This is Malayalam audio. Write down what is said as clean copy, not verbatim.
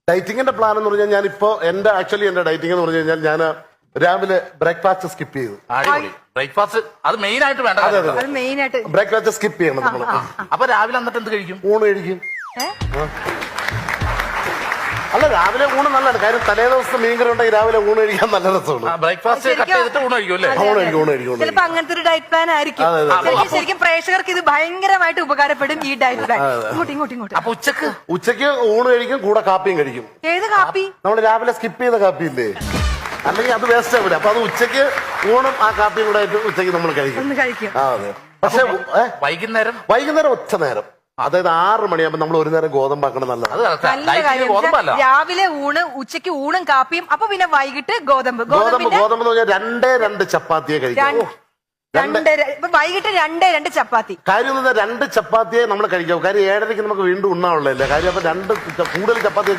ഡയറ്റിങ്ങിന്റെ പ്ലാൻ എന്ന് പറഞ്ഞാൽ ഞാനിപ്പോ എന്റെ ഡയറ്റിംഗ് എന്ന് പറഞ്ഞു കഴിഞ്ഞാൽ ഞാൻ രാവിലെ ബ്രേക്ക്ഫാസ്റ്റ് സ്കിപ്പ് ചെയ്തു. ബ്രേക്ക്ഫാസ്റ്റ് അത് മെയിൻ ആയിട്ട് വേണ്ട. ബ്രേക്ക്ഫാസ്റ്റ് സ്കിപ്പ് ചെയ്യണം നമ്മൾ. അപ്പൊ രാവിലെ എന്നിട്ട് എന്ത് കഴിക്കും? ഊണ് കഴിക്കും. അല്ല, രാവിലെ ഊണ് നല്ലതാണ്. കാര്യം തലേ ദിവസത്തെ മീൻകറി ഉണ്ടെങ്കിൽ രാവിലെ ഊണ് കഴിക്കാൻ നല്ല രസമാണ്. ബ്രേക്ക്ഫാസ്റ്റ് കട്ട് ചെയ്തിട്ട് ഊണ് കഴിക്കും അല്ലേ? ഊണ് കഴിക്കും. ചിലപ്പോ അങ്ങനത്തെ ഒരു ഡയറ്റ് പ്ലാൻ ആയിരിക്കും. ശരിക്കും പ്രേക്ഷകർക്ക് ഇത് ഭയങ്കരമായിട്ട് ഉപകാരപ്പെടും ഈ ഡയറ്റ് പ്ലാൻ. ഇങ്ങോട്ട്. അപ്പൊ ഉച്ചക്ക് ഊണ് കഴിക്കും, കൂടെ കാപ്പിയും കഴിക്കും. ഏത് കാപ്പി? നമ്മൾ രാവിലെ സ്കിപ്പ് ചെയ്ത കാപ്പി ഇല്ലേ, അല്ലെങ്കിൽ അത് വേസ്റ്റ് ആവില്ല. അപ്പൊ അത് ഉച്ചക്ക് ഊണും ആ കാപ്പിയും കൂടെ ആയിട്ട് ഉച്ചക്ക് നമ്മൾ കഴിക്കും. അതെ. പക്ഷെ വൈകുന്നേരം ഒറ്റ നേരം, അതായത് 6 മണിയാകുമ്പോൾ നമ്മൾ ഒരു നേരം ഗോതമ്പാക്കണം. നല്ലതാണ്. രാവിലെ ഊണ്, ഉച്ചക്ക് ഊണും കാപ്പിയും, അപ്പൊ പിന്നെ വൈകിട്ട് ഗോതമ്പ് എന്ന് പറഞ്ഞാൽ 2 ചപ്പാത്തിയെ കഴിക്കാം. വൈകിട്ട് 2 ചപ്പാത്തി. കാര്യം 2 ചപ്പാത്തിയെ നമ്മൾ കഴിക്കാം. കാര്യം 7:30 നമുക്ക് വീണ്ടും ഉണ്ണാനുള്ളതല്ലേ കാര്യം. അപ്പൊ കൂടുതൽ ചപ്പാത്തി